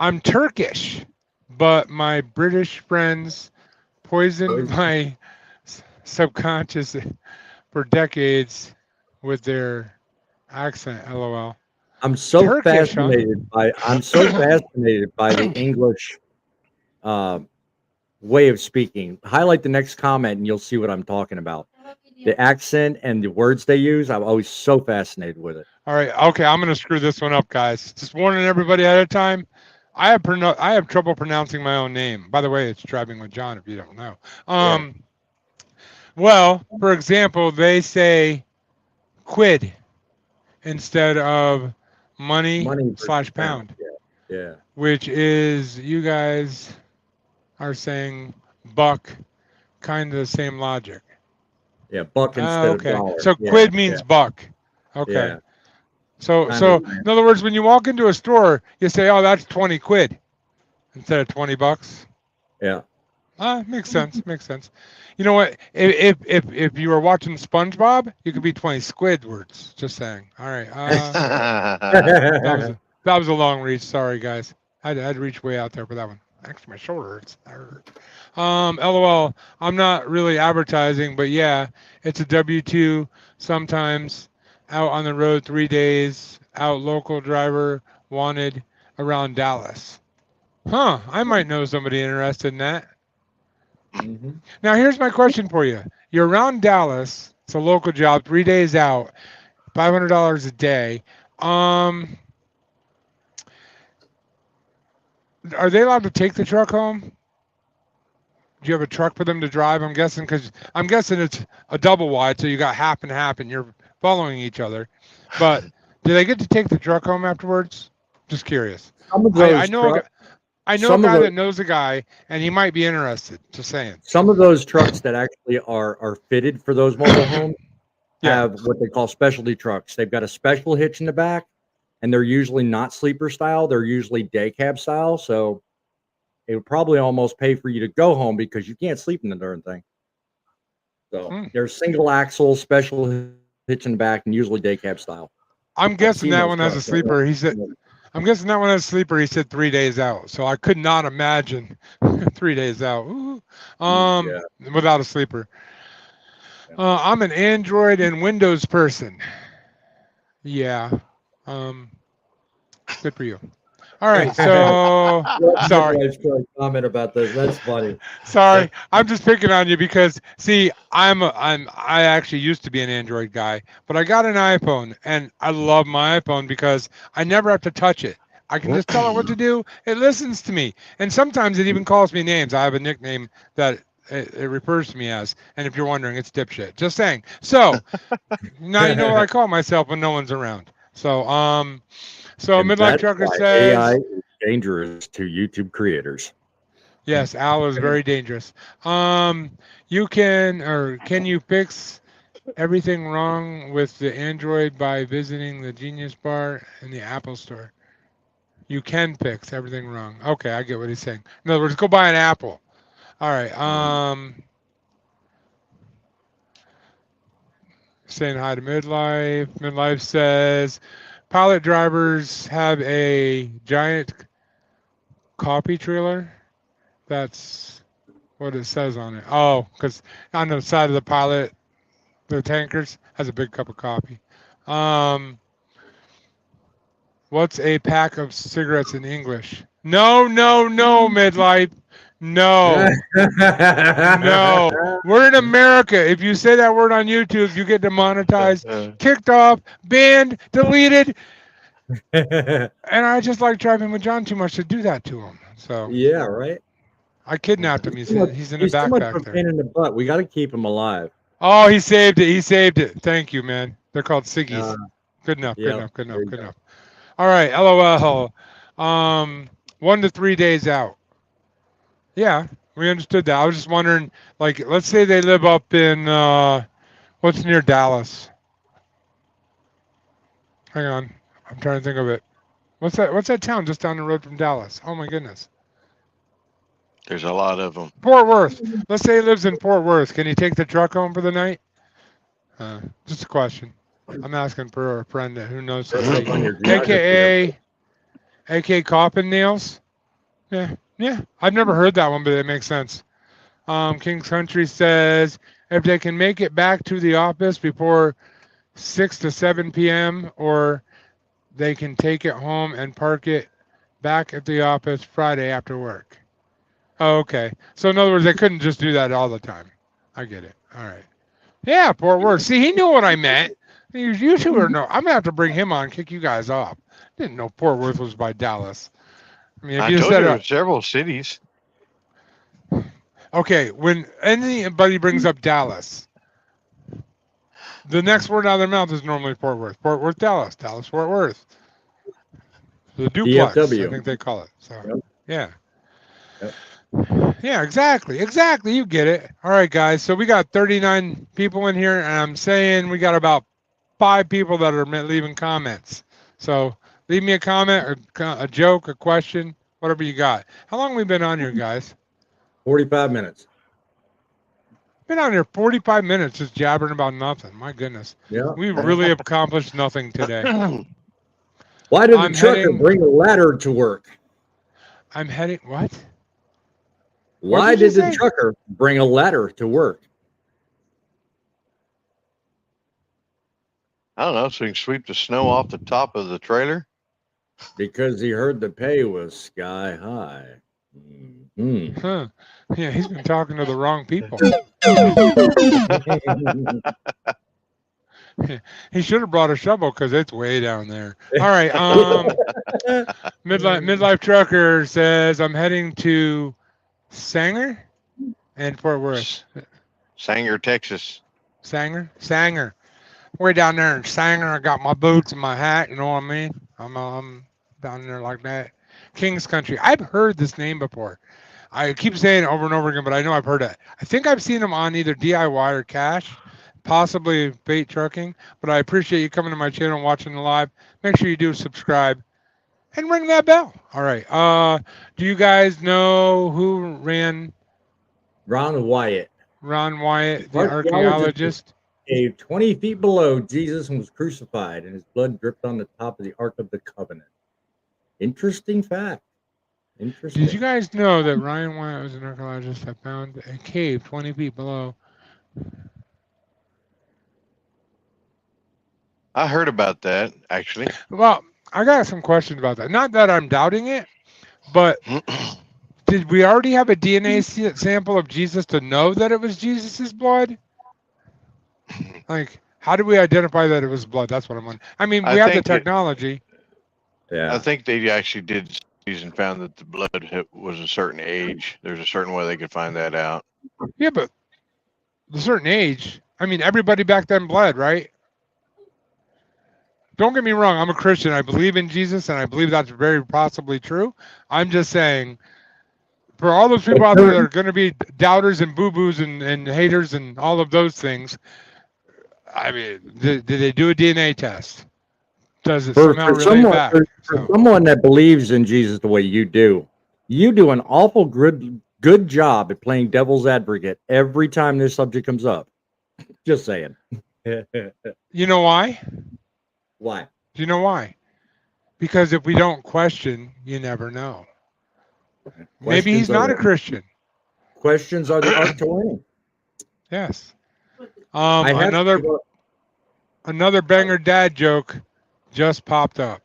I'm Turkish, but my British friends poisoned my subconscious for decades with their accent. LOL. I'm so Turkish, fascinated by the English way of speaking. Highlight the next comment and you'll see what I'm talking about. The accent and the words they use, I'm always so fascinated with it. All right, okay, I'm gonna screw this one up, guys. Just warning everybody ahead of time. I have trouble pronouncing my own name. By the way, it's Driving with John, if you don't know. Well, for example, they say quid instead of money/pound. Yeah. Which is, you guys are saying buck, kind of the same logic. Yeah, buck instead of dollar. So quid means buck. Okay. Yeah. So in other words, when you walk into a store, you say, "Oh, that's 20 quid," instead of 20 bucks. Yeah. Makes sense. Makes sense. You know what? If you were watching SpongeBob, you could be 20 Squidwards. Just saying. All right. That That was a long reach. Sorry, guys. I had to reach way out there for that one. Actually, my shoulder hurts. That hurt. LOL. I'm not really advertising, but yeah, it's a W-2. Sometimes out on the road 3 days. Out local driver wanted around Dallas. Huh. I might know somebody interested in that. Mm-hmm. Now, here's my question for you. You're around Dallas. It's a local job. 3 days out. $500 a day. Are they allowed to take the truck home? Do you have a truck for them to drive? I'm guessing it's a double wide, so you got half and half, and you're following each other. But do they get to take the truck home afterwards? Just curious. Some of I those know trucks, a some of guy the- that knows a guy, and he might be interested. Just saying. some of those trucks that actually are fitted for those mobile homes Yeah. have what they call specialty trucks. They've got a special hitch in the back, and they're usually not sleeper style. They're usually day cab style. So it would probably almost pay for you to go home because you can't sleep in the darn thing. So there's single axle, special hitch in the back, and usually day cab style. I'm guessing seen that those one has a trucks. sleeper. I'm guessing that one has a sleeper. He said 3 days out. So I could not imagine 3 days out. Ooh. Yeah. Without a sleeper. I'm an Android and Windows person. Yeah. Good for you. All right. So sorry. Comment about this. That's funny. Sorry, I'm just picking on you because see, I actually used to be an Android guy, but I got an iPhone and I love my iPhone because I never have to touch it. I can just tell it what to do. It listens to me, and sometimes it even calls me names. I have a nickname that it refers to me as, and if you're wondering, it's dipshit. Just saying. So now you know what I call myself when no one's around. So so And Midlife that's Trucker why says AI is dangerous to YouTube creators. yes, Al is very dangerous. Can you fix everything wrong with the Android by visiting the Genius Bar in the Apple Store? You can fix everything wrong. Okay, I get what he's saying. In other words, go buy an Apple. All right. Saying hi to Midlife. Midlife says pilot drivers have a giant coffee trailer. That's what it says on it. Oh, because on the side of the pilot, the tankers has a big cup of coffee. What's a pack of cigarettes in English? No, Midlife. No, no. We're in America. If you say that word on YouTube, you get demonetized, kicked off, banned, deleted. And I just like driving with John too much to do that to him. So Yeah, right. I kidnapped him. He's in the He's too much of backpack a there. pain in the butt. We got to keep him alive. Oh, he saved it. He saved it. Thank you, man. They're called Siggies. Good enough. yeah, Good enough. Good there enough. you Good go. enough. All right. LOL. 1 to 3 days out. Yeah, we understood that. I was just wondering, like, let's say they live up in what's near Dallas. Hang on, I'm trying to think of it. What's that town just down the road from Dallas? Oh my goodness. There's a lot of them. Fort Worth. Let's say he lives in Fort Worth. Can he take the truck home for the night? Just a question. I'm asking for a friend who knows something. AKA Coffin Nails. Yeah. I've never heard that one, but it makes sense. King's Country says if they can make it back to the office before 6 to 7 p.m. or they can take it home and park it back at the office Friday after work. Oh, okay. So in other words, they couldn't just do that all the time. I get it. All right. Yeah, Fort Worth. See, he knew what I meant. You two are no. I'm gonna have to bring him on, kick you guys off. Didn't know Fort Worth was by Dallas. I mean, if I you told said you several cities. okay, when anybody brings up Dallas, the next word out of their mouth is normally Fort Worth. Fort Worth, Dallas. Dallas, Fort Worth. The duplex, DFW. I think they call it. So, Yep. yeah. Yep. Yeah, exactly. You get it. All right, guys. So we got 39 people in here, and I'm saying we got about 5 people that are leaving comments. So leave me a comment or a joke, a question, whatever you got. How long have we been on here, guys? 45 minutes. Been on here 45 minutes just jabbering about nothing. My goodness. Yeah. We really have accomplished nothing today. Why did I'm the trucker heading- bring a ladder to work? I'm heading. What? Why did you did the say? trucker bring a ladder to work? I don't know, so you can sweep the snow off the top of the trailer. Because he heard the pay was sky high. Mhm. Huh. Yeah, he's been talking to the wrong people. He should have brought a shovel because it's way down there. All right. Midlife trucker says I'm heading to Sanger and Fort Worth. Sanger, Texas. Sanger. Way down there in Sanger. I got my boots and my hat. You know what I mean? I'm down there like that. King's Country. I've heard this name before. I keep saying it over and over again, but I know I've heard it. I think I've seen them on either DIY or Cash, possibly Bait Trucking. But I appreciate you coming to my channel and watching the live. Make sure you do subscribe and ring that bell. All right. Do you guys know who ran Ron Wyatt, Ron Wyatt, the Archaeologist. archaeologist? cave 20 feet below Jesus and was crucified, and his blood dripped on the top of the Ark of the Covenant. Interesting fact. Interesting. Did you guys know that Ryan Wyatt was an archaeologist that found a cave 20 feet below? I heard about that, actually. Well, I got some questions about that. Not that I'm doubting it, but did we already have a DNA sample of Jesus to know that it was Jesus's blood? Like, how do we identify that it was blood? That's what I'm wondering. I mean, we have the think that- technology. Yeah. I think they actually did studies and found that the blood was a certain age. There's a certain way they could find that out. Yeah, but a certain age. I mean, everybody back then bled, right? Don't get me wrong. I'm a Christian. I believe in Jesus, and I believe that's very possibly true. I'm just saying, for all those people out there that are going to be doubters and boo-boos and haters and all of those things, I mean, did they do a DNA test? Does it somehow relate back? For someone that believes in Jesus the way you do an awful good job at playing devil's advocate every time this subject comes up. Just saying. You know why? Why? Do you know why? Because if we don't question, you never know. Maybe he's not a Christian. Questions are the art to learning. Yes. I have Another banger dad joke just popped up.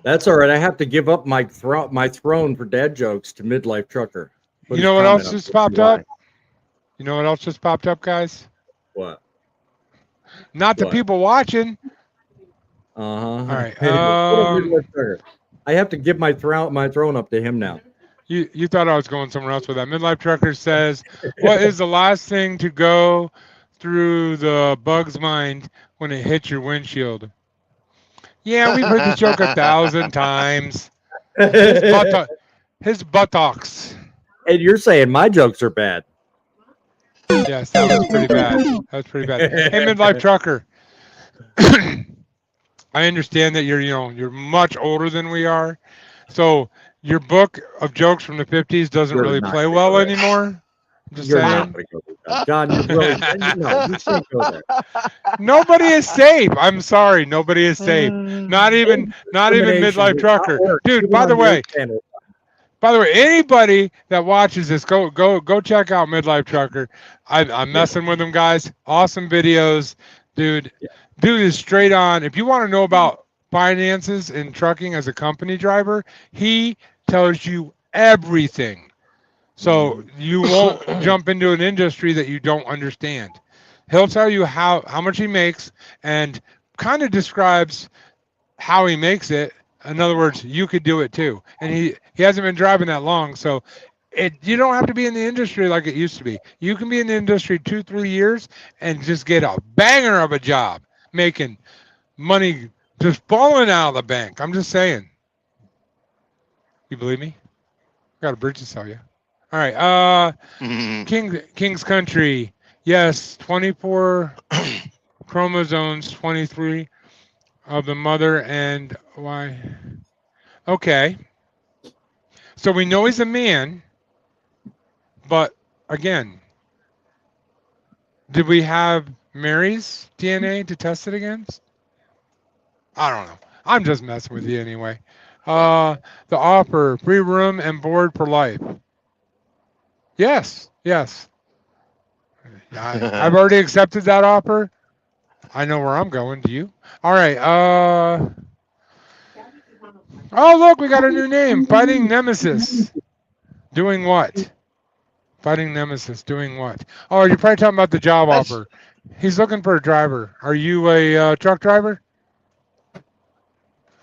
That's all right. I have to give up my throne for dad jokes to midlife trucker. You know what else just popped up? You know what else just popped up, guys? What? Not the What? people watching. All right, I have to give my throne up to him now. You thought I was going somewhere else with that. Midlife trucker says, "What is the last thing to go through the bug's mind when it hits your windshield?" Yeah, we've heard the joke 1,000 times. His buttocks. And you're saying my jokes are bad. Yes, that was pretty bad. That was pretty bad. Hey, midlife trucker. I understand that you're much older than we are, so your book of jokes from the 50s doesn't You're really not play gonna well go there. anymore. Just You're saying. not going to go there. John, you really, no, you can't go there. Nobody is safe. I'm sorry, nobody is safe. Not even midlife trucker, dude. By the way, anybody that watches this, go check out Midlife Trucker. I'm messing with them, guys. Awesome videos, dude. Dude is straight on. If you want to know about finances in trucking as a company driver, he tells you everything. So you won't jump into an industry that you don't understand. He'll tell you how much he makes and kind of describes how he makes it. In other words, you could do it too. And he hasn't been driving that long, so you don't have to be in the industry like it used to be. You can be in the industry 2-3 years and just get a banger of a job, making money just falling out of the bank. I'm just saying. You believe me? Got a bridge to sell you. All right. King's Country. Yes, 24 chromosomes, 23 of the mother and why? Okay. So we know he's a man, but again, did we have Mary's DNA to test it against? I don't know. I'm just messing with you anyway. The offer, free room and board for life. Yes, yes. I've already accepted that offer. I know where I'm going. Do you? All right. Oh, look, we got a new name. Fighting Nemesis. Doing what? Fighting Nemesis. Doing what? Oh, you're probably talking about the job That's- offer. He's looking for a driver. Are you a truck driver?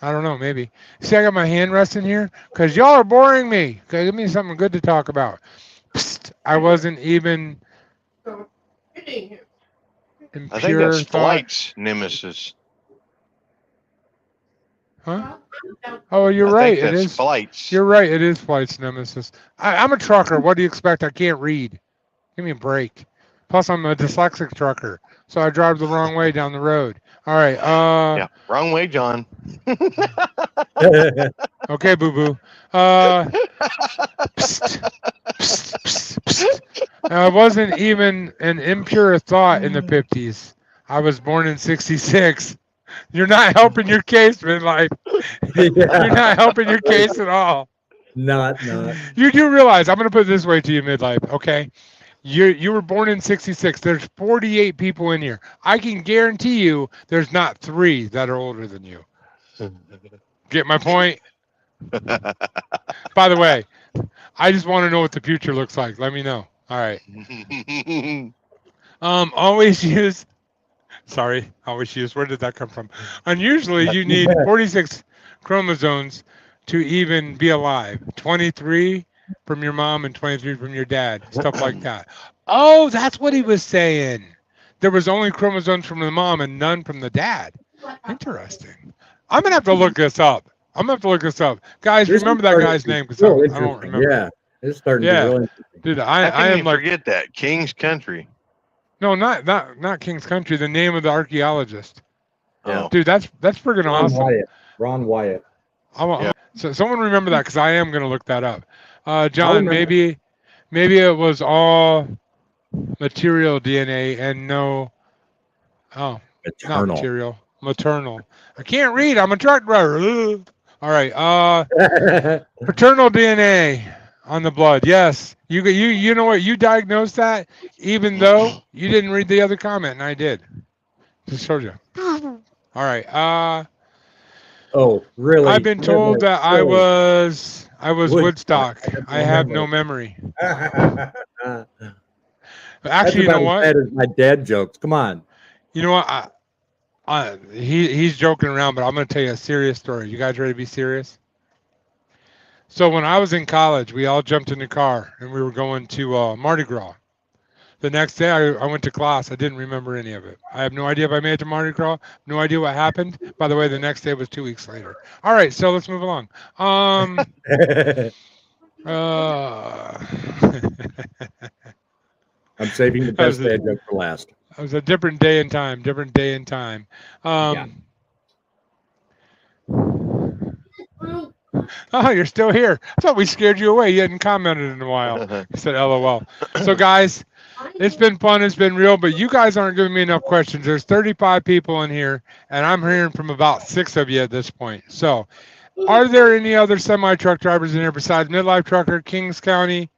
I don't know. Maybe. See, I got my hand resting here because y'all are boring me. Okay, give me something good to talk about. Psst, I wasn't even in I think pure that's thought. flight's nemesis. Huh? Oh, you're I right. think It that's is. flight's. You're right. It is flight's nemesis. I'm a trucker. What do you expect? I can't read. Give me a break. Plus, I'm a dyslexic trucker, so I drive the wrong way down the road. All right. Yeah, wrong way, John. Okay, boo boo. Psst, psst, psst, psst. I wasn't even an impure thought in the 50s. I was born in 66. You're not helping your case, midlife. You're not helping your case at all. Not. You do realize, I'm going to put it this way to you, midlife, okay? You were born in 66. There's 48 people in here. I can guarantee you there's not 3 that are older than you. Get my point? By the way, I just want to know what the future looks like. Let me know. All right. Always use. Sorry, always use. Where did that come from? Unusually, you need 46 chromosomes to even be alive. 23 from your mom and 23 from your dad. Stuff like that. Oh, that's what he was saying. There was only chromosomes from the mom and none from the dad. Interesting. I'm gonna have to look this up. Guys, This remember is that starting guy's to be name because real I don't interesting. remember. Yeah, it's starting Yeah. to be really interesting. Dude, How I can you am like forget that? King's Country. no, not King's Country. The name of the archaeologist. Yeah. Dude, that's friggin' awesome. Ron Wyatt. So someone remember that because I am gonna look that up. John, remember. maybe it was all material DNA and no. Oh, not Eternal. material, maternal. I can't read. I'm a truck driver. Ugh. All right. Paternal DNA on the blood. Yes. You know what? You diagnosed that even though you didn't read the other comment, and I did. Just showed you. All right. Oh, really? I've been told that I was Woodstock. Woodstock. I have no memory. That's Actually, you know about what? as bad as my dad jokes. Come on. You know what? He's joking around, but I'm going to tell you a serious story. You guys ready to be serious? So when I was in college, we all jumped in the car and we were going to Mardi Gras. The next day, I went to class. I didn't remember any of it. I have no idea if I made it to Mardi Gras. No idea what happened. By the way, the next day was 2 weeks later. All right, so let's move along. I'm saving the best dad joke for last. It was a different day and time. Yeah. Oh, you're still here. I thought we scared you away. You hadn't commented in a while. You said LOL. So, guys, it's been fun. It's been real, but you guys aren't giving me enough questions. There's 35 people in here, and I'm hearing from about 6 of you at this point. So, are there any other semi-truck drivers in here besides Midlife Trucker, Kings County?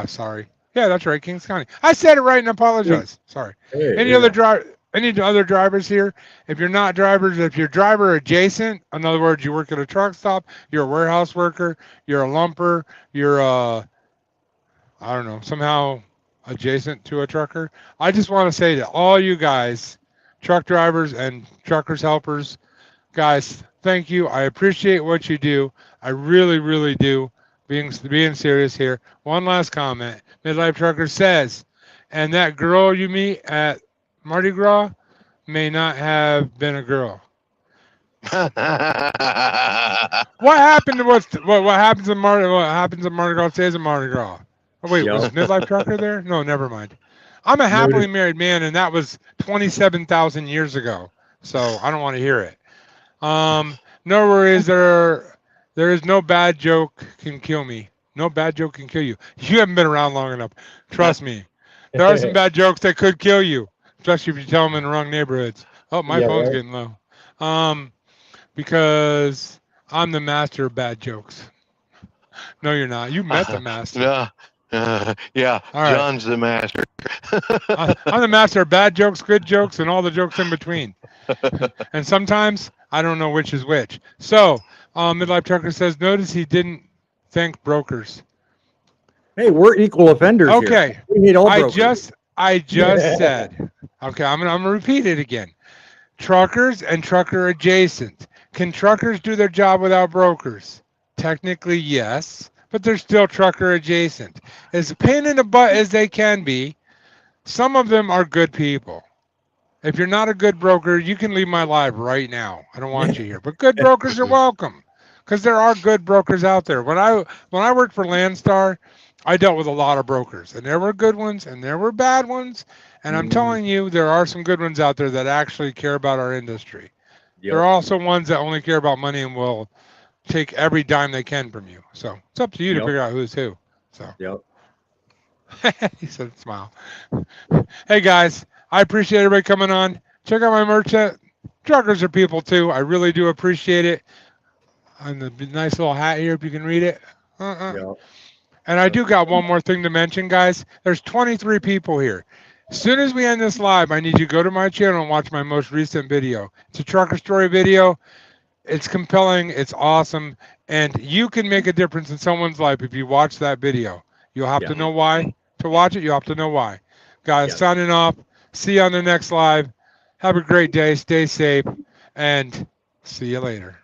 Sorry. Yeah, that's right, Kings County. I said it right and apologize. Sorry. Any other drivers here? If you're not drivers, if you're driver adjacent, in other words, you work at a truck stop, you're a warehouse worker, you're a lumper, you're I don't know, somehow adjacent to a trucker. I just want to say to all you guys, truck drivers and truckers helpers, guys, thank you. I appreciate what you do. I really, really do. Being serious here. One last comment. Midlife Trucker says, and that girl you meet at Mardi Gras may not have been a girl. What happened to what happens in Mardi Gras stays in Mardi Gras? Oh, wait, was Midlife Trucker there? No, never mind. I'm a happily married man, and that was 27,000 years ago. So I don't want to hear it. No worries. There is no bad joke can kill me. No bad joke can kill you. You haven't been around long enough. Trust me. There are some bad jokes that could kill you, especially if you tell them in the wrong neighborhoods. Oh, my phone's getting low. But because I'm the master of bad jokes. No, you're not. You met the master. No. Yeah, All right. John's the master. I'm the master of bad jokes, good jokes, and all the jokes in between. And sometimes I don't know which is which. So, Midlife Trucker says, notice he didn't thank brokers. Hey, we're equal offenders Okay. here. We hate all I brokers. just said. Okay, I'm gonna repeat it again. Truckers and trucker adjacent. Can truckers do their job without brokers? Technically, yes, but they're still trucker adjacent. As a pain in the butt as they can be, some of them are good people. If you're not a good broker, you can leave my live right now. I don't want you here. But good brokers are welcome, because there are good brokers out there. When I worked for Landstar, I dealt with a lot of brokers, and there were good ones and there were bad ones. And I'm telling you, there are some good ones out there that actually care about our industry. Yep. There are also ones that only care about money and will take every dime they can from you. So it's up to you to figure out who's who. So he said, smile. Hey guys, I appreciate everybody coming on. Check out my merch. Truckers are people too. I really do appreciate it. And the nice little hat here, if you can read it. And I do got one more thing to mention, guys. There's 23 people here. As soon as we end this live, I need you to go to my channel and watch my most recent video. It's a trucker story video. It's compelling. It's awesome. And you can make a difference in someone's life if you watch that video. You'll have to know why. To watch it, you have to know why. Guys, signing off. See you on the next live. Have a great day. Stay safe. And see you later.